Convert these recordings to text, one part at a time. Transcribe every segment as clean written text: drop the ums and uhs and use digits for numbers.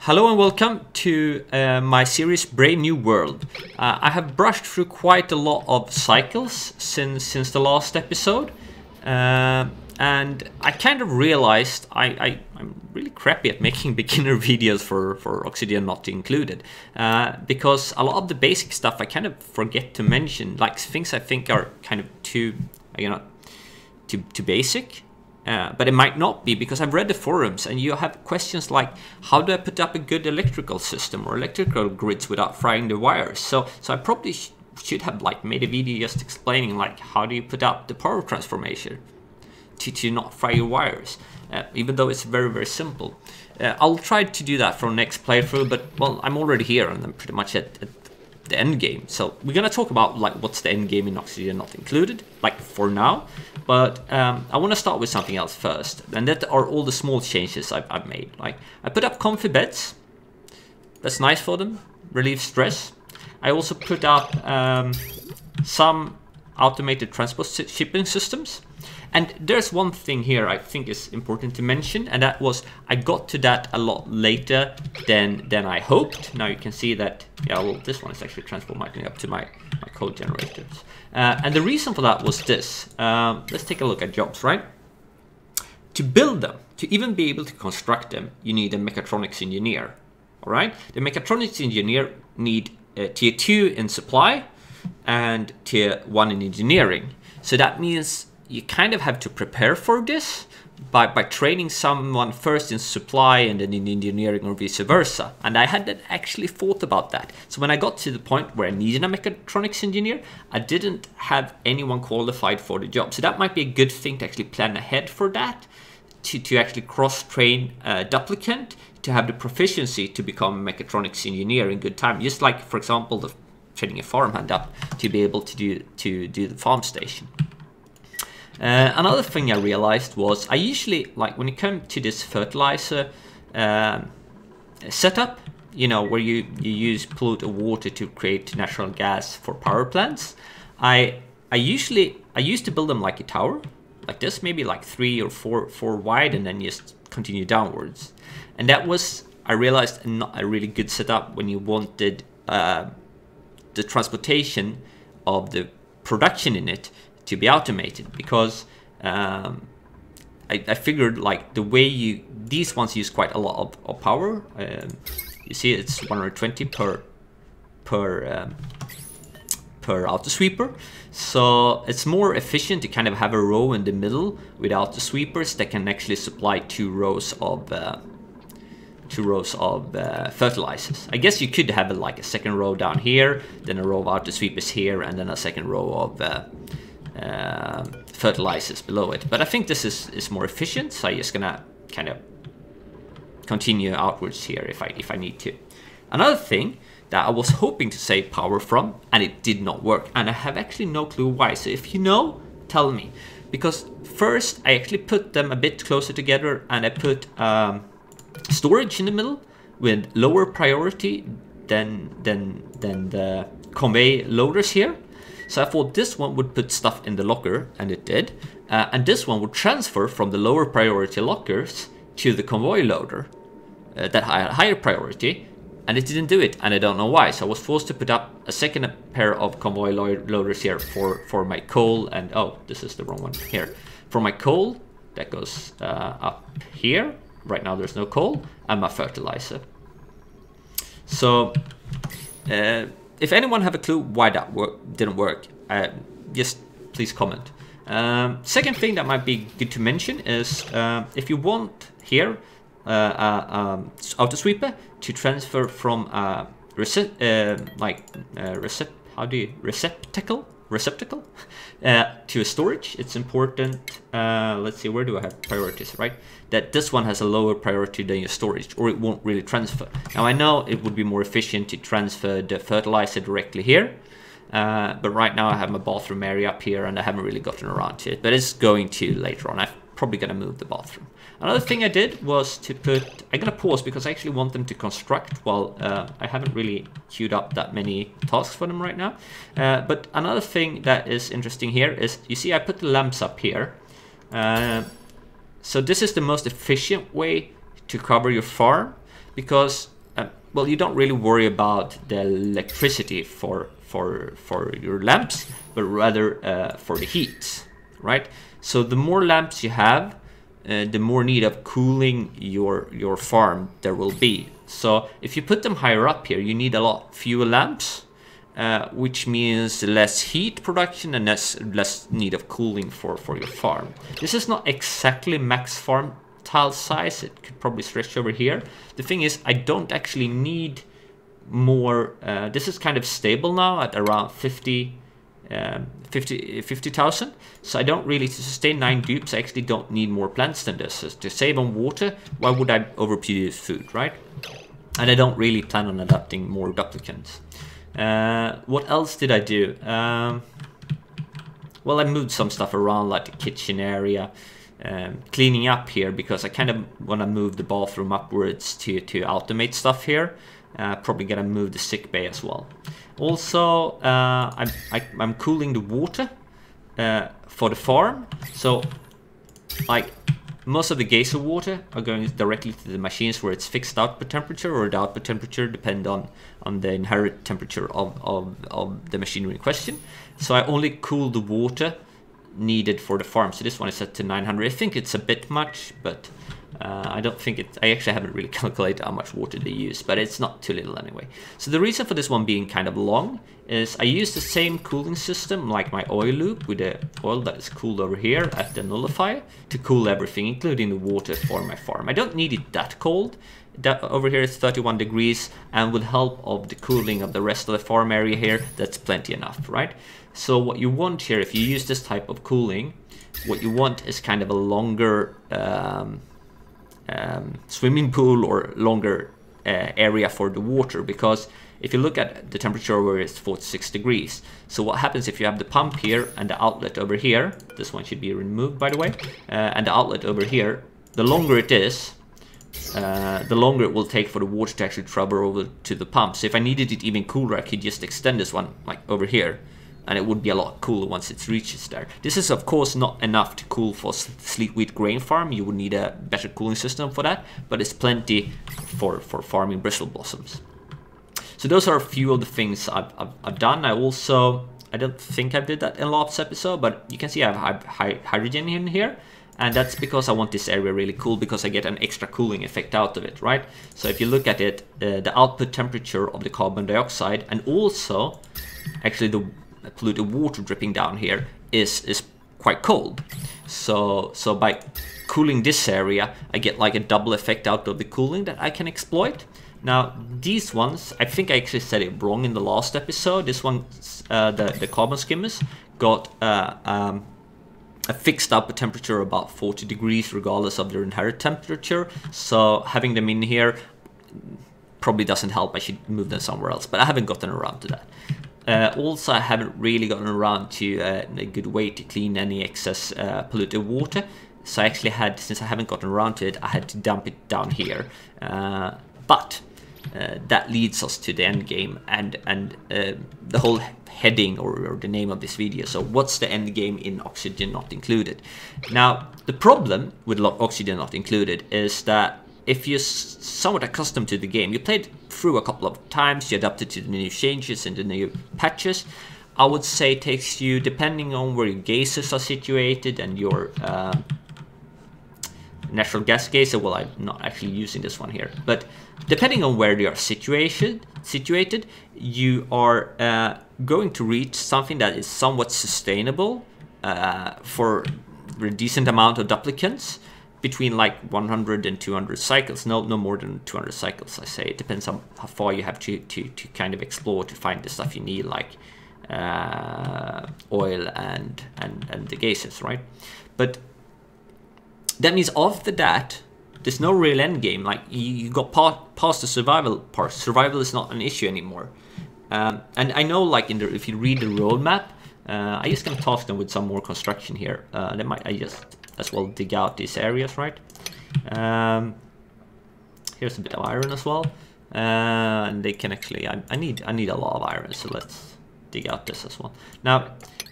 Hello and welcome to my series Brave New World. I have brushed through quite a lot of cycles since the last episode, and I kind of realized I'm really crappy at making beginner videos for Obsidian not included, because a lot of the basic stuff I kind of forget to mention, like things I think are kind of too basic. But it might not be, because I've read the forums and you have questions like, how do I put up a good electrical system or electrical grids without frying the wires? So I probably should have made a video just explaining how do you put up the power transformation to not fry your wires, even though it's very, very simple. I'll try to do that for next playthrough, but well, I'm already here and I'm pretty much at the end game. So we're gonna talk about what's the end game in Obsidian not included, for now. But I want to start with something else first, and that are all the small changes I've made. I put up comfy beds. That's nice for them, relieve stress. I also put up some automated transport shipping systems. And there's one thing here I think is important to mention, and that was I got to that a lot later than I hoped. Now you can see that, yeah, well, this one is actually transforming up to my code generators. And the reason for that was this. Let's take a look at jobs, right? To build them, to even be able to construct them, you need a mechatronics engineer, all right? The mechatronics engineer need tier 2 in supply and tier 1 in engineering. So that means you kind of have to prepare for this by training someone first in supply and then in engineering, or vice versa. And I hadn't actually thought about that. So when I got to the point where I needed a mechatronics engineer, I didn't have anyone qualified for the job. So that might be a good thing to actually plan ahead for that, to actually cross-train a duplicant, to have the proficiency to become a mechatronics engineer in good time. Just like, for example, the training a farmhand up to be able to do the farm station. Another thing I realized was I usually, when it comes to this fertilizer setup, where you use polluted water to create natural gas for power plants, I used to build them like a tower, like this, maybe 3 or 4 wide, and then just continue downwards. And that was, I realized, not a really good setup when you wanted the transportation of the production in it to be automated, because I figured the way these ones use quite a lot of power. You see it's 120 per auto sweeper, so it's more efficient to kind of have a row in the middle with auto sweepers that can actually supply 2 rows of fertilizers. I guess you could have a second row down here, then a row of auto sweepers here, and then a second row of fertilizers below it. But I think this is more efficient, so I'm just gonna kind of continue outwards here if I need to. Another thing that I was hoping to save power from, and it did not work, and I have actually no clue why. So if you know, tell me. Because first I actually put them a bit closer together, and I put storage in the middle with lower priority than the convey loaders here. So I thought this one would put stuff in the locker, and it did. And this one would transfer from the lower priority lockers to the convoy loader that had higher priority, and it didn't do it, and I don't know why. So I was forced to put up a second pair of convoy loaders here for my coal, and oh, this is the wrong one here. For my coal, that goes up here. Right now there's no coal, and my fertilizer. So if anyone have a clue why that didn't work, just please comment. Second thing that might be good to mention is if you want here auto sweeper to transfer from receptacle to a storage, it's important. Let's see, where do I have priorities, right? That this one has a lower priority than your storage, or it won't really transfer. Now I know it would be more efficient to transfer the fertilizer directly here, but right now I have my bathroom area up here and I haven't really gotten around to it, but it's going to later on. I'm probably gonna move the bathroom. Another thing I did was to put, I'm gonna pause because I actually want them to construct while I haven't really queued up that many tasks for them right now. But another thing that is interesting here is, you see I put the lamps up here. So this is the most efficient way to cover your farm, because well, you don't really worry about the electricity for your lamps, but rather for the heat, right? So the more lamps you have, the more need of cooling your farm there will be. So if you put them higher up here, you need a lot fewer lamps, which means less heat production and less need of cooling for your farm. This is not exactly max farm tile size. It could probably stretch over here. The thing is, I don't actually need more. This is kind of stable now at around 50,000. So I don't really, to sustain 9 dupes, I actually don't need more plants than this. So to save on water, why would I overproduce food, right? And I don't really plan on adapting more duplicants. What else did I do? Well, I moved some stuff around, like the kitchen area, cleaning up here, because I kind of want to move the bathroom upwards to automate stuff here. Probably gonna move the sick bay as well. Also, I'm cooling the water for the farm. So, like, most of the geyser water are going directly to the machines where it's fixed output temperature, or the output temperature depend on the inherent temperature of the machinery in question. So I only cool the water needed for the farm. So this one is set to 900. I think it's a bit much, but I don't think it. I actually haven't really calculated how much water they use, but it's not too little anyway. So the reason for this one being kind of long is I use the same cooling system like my oil loop, with the oil that is cooled over here at the nullifier to cool everything, including the water for my farm. I don't need it that cold. That over here is 31 degrees, and with help of the cooling of the rest of the farm area here, that's plenty enough, right? So what you want here, if you use this type of cooling, what you want is kind of a longer swimming pool, or longer area for the water, because if you look at the temperature where it's 46 degrees, so what happens if you have the pump here and the outlet over here, this one should be removed by the way, and the outlet over here, the longer it is, the longer it will take for the water to actually travel over to the pump. So if I needed it even cooler, I could just extend this one like over here, and it would be a lot cooler once it reaches there. This is of course not enough to cool for sleet wheat grain farm. You would need a better cooling system for that, but it's plenty for farming bristle blossoms. So those are a few of the things I've done. I don't think I did that in last episode, but you can see I have hydrogen in here, and that's because I want this area really cool, because I get an extra cooling effect out of it, right? So if you look at it, the output temperature of the carbon dioxide, and also actually the polluted water dripping down here is quite cold. So by cooling this area, I get like a double effect out of the cooling that I can exploit. Now these ones, I think I actually said it wrong in the last episode. This one, the carbon skimmers, got a fixed output temperature about 40 degrees regardless of their inherent temperature. So having them in here probably doesn't help. I should move them somewhere else, but I haven't gotten around to that. Also, I haven't really gotten around to a good way to clean any excess polluted water. So I actually had, since I haven't gotten around to it, I had to dump it down here. But that leads us to the end game and the whole heading or the name of this video. So what's the end game in oxygen not included? Now, the problem with oxygen not included is that if you're somewhat accustomed to the game, you played through a couple of times, you adapted to the new changes and the new patches, I would say it takes you, depending on where your geysers are situated and your natural gas geyser, well, I'm not actually using this one here, but depending on where they are situated, you are going to reach something that is somewhat sustainable for a decent amount of duplicants, between like 100 and 200 cycles, no more than 200 cycles, I say. It depends on how far you have to kind of explore to find the stuff you need, like oil and the geysers, right? But that means after that, there's no real end game. Like you got past the survival part. Survival is not an issue anymore. And I know, like if you read the roadmap, I just gonna task them with some more construction here. I just as well dig out these areas, right? Here's a bit of iron as well, and they can actually. I need a lot of iron, so let's dig out this as well. Now,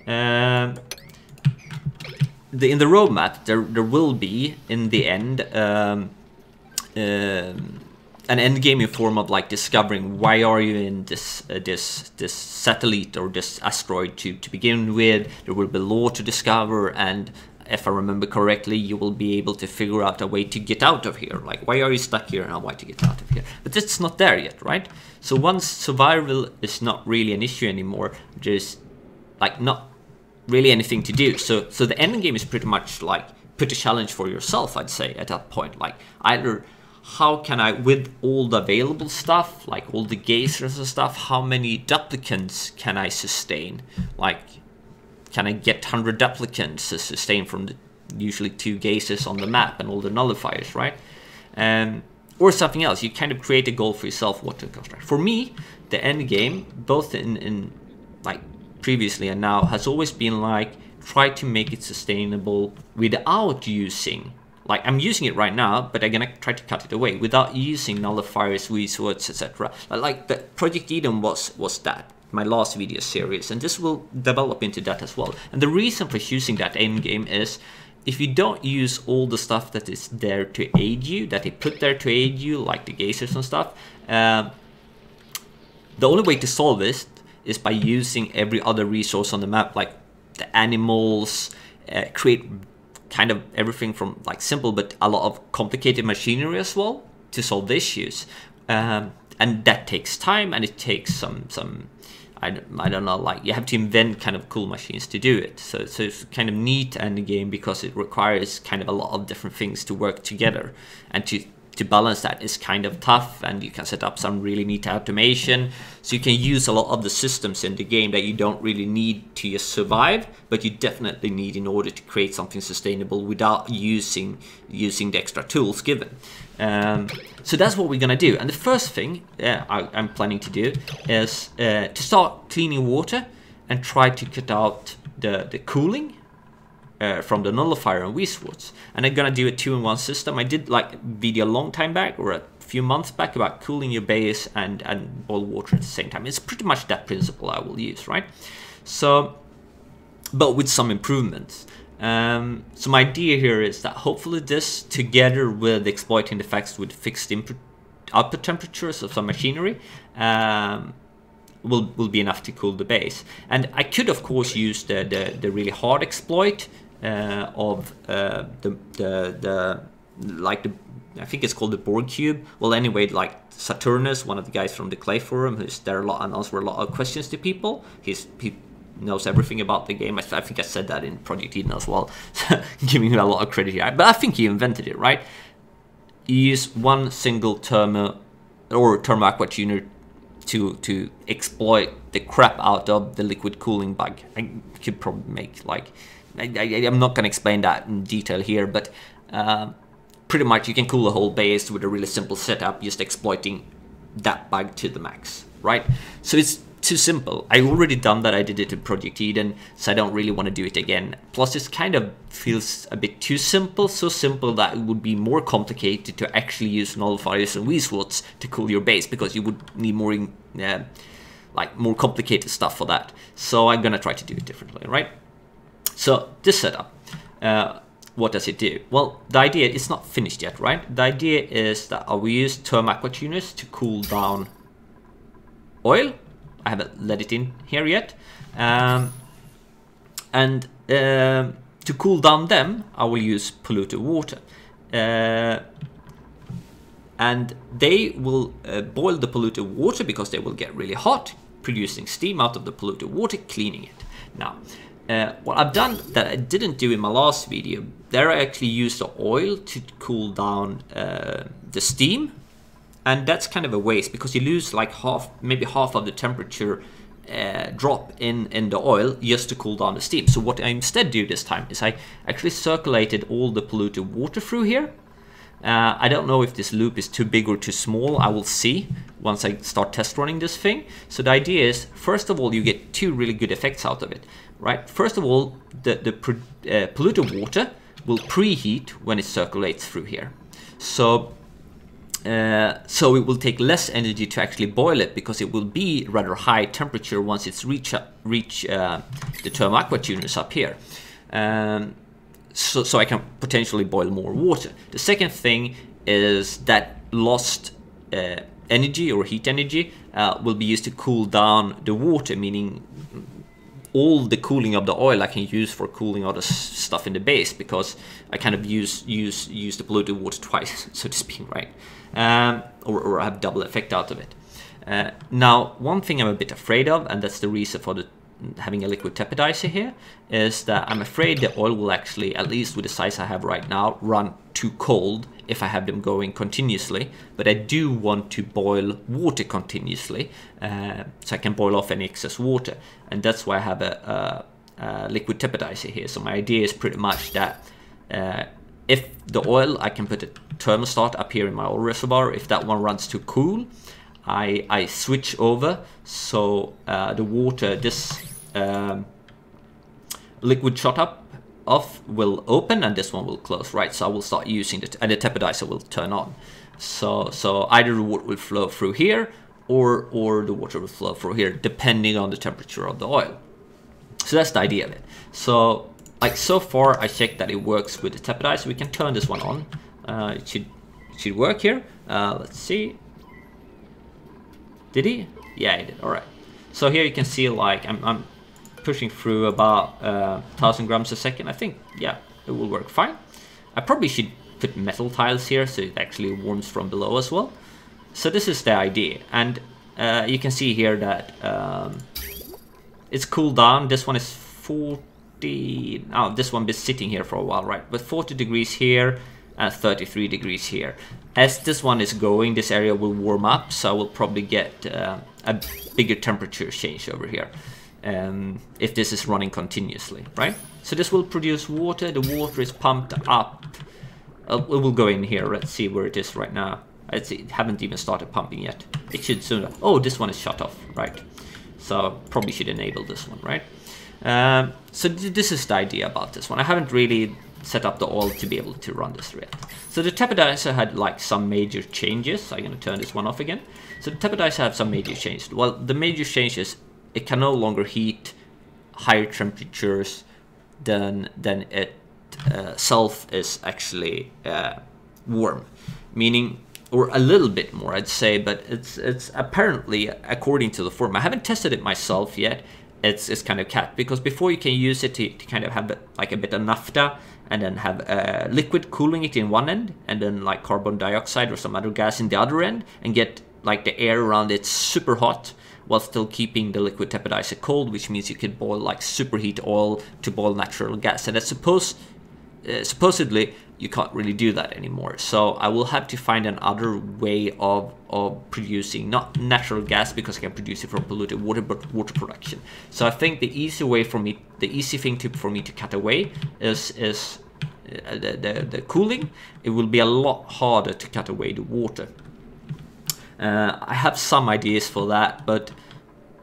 in the roadmap, there will be in the end an end game in form of like discovering why are you in this satellite or this asteroid to begin with. There will be lore to discover, and if I remember correctly, you will be able to figure out a way to get out of here. Like, why are you stuck here and how to get out of here? But it's not there yet, right? So once survival is not really an issue anymore, there's like not really anything to do. So the end game is pretty much like put a challenge for yourself, I'd say, at that point. Like, either how can I, with all the available stuff, like all the geysers and stuff, how many duplicants can I sustain? Like, can I get 100 duplicants to sustain from the usually 2 geysers on the map and all the nullifiers, right? Or something else. You kind of create a goal for yourself what to construct. For me, the end game, both in like previously and now, has always been like try to make it sustainable without using, like I'm using it right now, but I'm gonna try to cut it away without using nullifiers, resorts, etc. Like the Project Eden was that, my last video series, and this will develop into that as well. And the reason for choosing that end game is if you don't use all the stuff that is there to aid you, that they put there to aid you, like the geysers and stuff, the only way to solve this is by using every other resource on the map, like the animals, create kind of everything from like simple but a lot of complicated machinery as well to solve the issues. And that takes time, and it takes some I don't know, like you have to invent kind of cool machines to do it. So it's kind of neat end game because it requires kind of a lot of different things to work together, and to balance that is kind of tough. And you can set up some really neat automation, so you can use a lot of the systems in the game that you don't really need to just survive, but you definitely need in order to create something sustainable without using the extra tools given. So that's what we're gonna do. And the first thing I'm planning to do is to start cleaning water and try to cut out the cooling from the nullifier and resorts. And I'm gonna do a 2-in-1 system. I did like a video a long time back, or a few months back, about cooling your base and boil water at the same time. It's pretty much that principle I will use, right? So, but with some improvements. So my idea here is that hopefully this, together with exploiting the facts with fixed output temperatures of some machinery, will be enough to cool the base. And I could of course use the really hard exploit of I think it's called the Borg cube. Well, anyway, like Saturnus, one of the guys from the Clay forum, who's there a lot and answers a lot of questions to people. He knows everything about the game. I think I said that in Project Eden as well, giving him a lot of credit here. But I think he invented it, right? You use one single thermo aqua tuner to exploit the crap out of the liquid cooling bug. I could probably make like, I'm not going to explain that in detail here, but pretty much you can cool the whole base with a really simple setup, just exploiting that bug to the max, right? So it's too simple. I already done that. I did it in Project Eden, so I don't really want to do it again. Plus, it kind of feels a bit too simple, so simple that it would be more complicated to actually use nullifiers and resorts to cool your base, because you would need more more complicated stuff for that. So I'm gonna try to do it differently, right? So this setup, what does it do? Well, the idea is not finished yet, right? The idea is that I will use thermal aqua tuners to cool down oil. I haven't let it in here yet. And to cool down them, I will use polluted water. And they will boil the polluted water because they will get really hot, producing steam out of the polluted water, cleaning it. Now, what I've done that I didn't do in my last video, there I actually used the oil to cool down the steam. And that's kind of a waste, because you lose like maybe half of the temperature drop in the oil just to cool down the steam. So what I instead do this time is I actually circulated all the polluted water through here. I don't know if this loop is too big or too small. I will see once I start test running this thing. So the idea is, first of all, you get 2 really good effects out of it, right? First of all, the polluted water will preheat when it circulates through here. So it will take less energy to actually boil it, because it will be rather high temperature once it's reach the thermal aqua tuners up here. So I can potentially boil more water. The second thing is that lost energy or heat energy will be used to cool down the water, meaning all the cooling of the oil I can use for cooling all the stuff in the base, because I kind of use the polluted water twice, so to speak, right? Or have double effect out of it. Now, one thing I'm a bit afraid of, and that's the reason for having a liquid tepidizer here, is that I'm afraid the oil will actually, at least with the size I have right now, run too cold if I have them going continuously. But I do want to boil water continuously, so I can boil off any excess water, and that's why I have a liquid tepidizer here. So my idea is pretty much that if the oil, I can put a thermostat up here in my oil reservoir. If that one runs too cool, I switch over, so the water, this liquid shot up off will open and this one will close, right? So I will start using it and the tepidizer will turn on. So either the water will flow through here or the water will flow through here, depending on the temperature of the oil. So that's the idea of it. So like so far I checked that it works with the tepidizer. We can turn this one on. It should work here. Let's see. Did he? Yeah, he did. All right. So here you can see, like, I'm pushing through about 1,000 grams a second. I think, yeah, it will work fine. I probably should put metal tiles here so it actually warms from below as well. So this is the idea, and you can see here that it's cooled down. This one is 40. Oh, this one been sitting here for a while, right? But 40 degrees here and 33 degrees here. As this one is going, this area will warm up, so I will probably get a bigger temperature change over here if this is running continuously, right? So this will produce water. The water is pumped up. It will go in here. Let's see where it is right now. It haven't even started pumping yet. It should soon. Oh, this one is shut off, right? So probably should enable this one, right? So this is the idea about this one. I haven't really set up the oil to be able to run this yet. So the tepidizer had like some major changes. I'm going to turn this one off again. So the tepidizer had some major changes. Well, the major change is it can no longer heat higher temperatures than it self is actually warm, meaning, or a little bit more, I'd say, but it's apparently, according to the forum, I haven't tested it myself yet. It's kind of capped, because before you can use it to kind of have like a bit of naphtha and then have liquid cooling it in one end and then like carbon dioxide or some other gas in the other end, and get like the air around it super hot while still keeping the liquid tepidizer cold, which means you could boil like superheat oil to boil natural gas. And that's supposedly you can't really do that anymore. So I will have to find another way of producing, not natural gas, because I can produce it from polluted water, but water production. So I think the easy thing for me to cut away is the cooling. It will be a lot harder to cut away the water. I have some ideas for that, but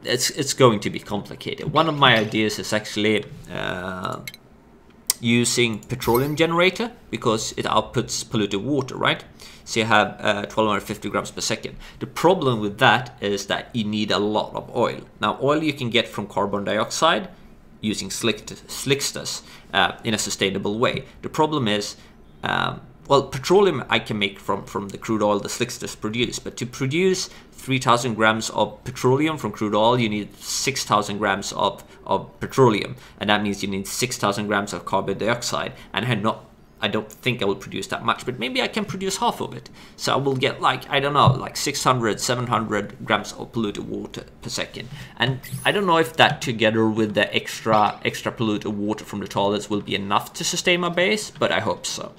it's going to be complicated. One of my ideas is actually using petroleum generator, because it outputs polluted water, right? So you have 1250 grams per second. The problem with that is that you need a lot of oil. Now, oil you can get from carbon dioxide using slicksters in a sustainable way. The problem is, well, petroleum I can make from the crude oil the slicksters produce, but to produce 3,000 grams of petroleum from crude oil, you need 6,000 grams of petroleum, and that means you need 6,000 grams of carbon dioxide, and I don't think I will produce that much, but maybe I can produce half of it. So I will get like, I don't know, like 600, 700 grams of polluted water per second. And I don't know if that together with the extra polluted water from the toilets will be enough to sustain my base, but I hope so.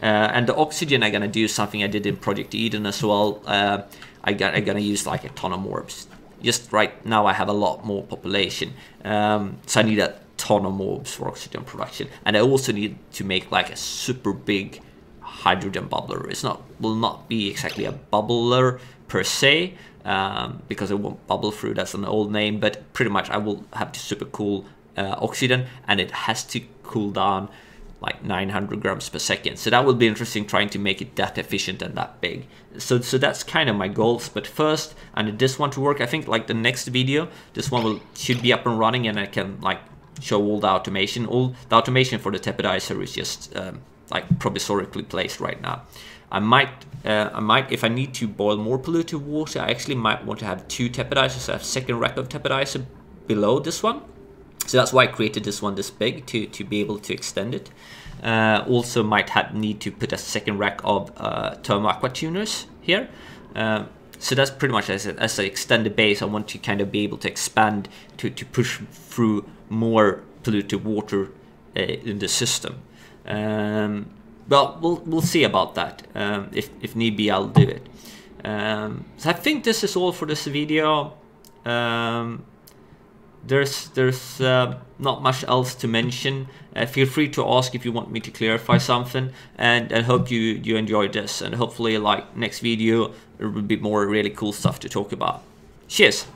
And the oxygen I'm gonna do something I did in Project Eden as well. I'm gonna use like a ton of morbs. Just right now I have a lot more population, so I need a ton of morbs for oxygen production, and I also need to make like a super big hydrogen bubbler. Will not be exactly a bubbler per se, because it won't bubble through. That's an old name, but pretty much I will have to super cool oxygen, and it has to cool down like 900 grams per second. So that will be interesting, trying to make it that efficient and that big. So that's kind of my goals. But first, I need this one to work. I think like the next video, this one should be up and running, and I can like show all the automation. All the automation for the tepidizer is just like provisorically placed right now. I might, if I need to boil more polluted water, I actually might want to have 2 tepidizers. I have a second rack of tepidizer below this one. So that's why I created this one this big, to be able to extend it. Also might need to put a second rack of thermo aqua tuners here. So that's pretty much as I extend the base, I want to kind of be able to expand to push through more polluted water in the system. Well, we'll see about that. If need be, I'll do it. So I think this is all for this video. There's not much else to mention. Feel free to ask if you want me to clarify something, and I hope you enjoyed this, and hopefully like next video there will be more really cool stuff to talk about. Cheers!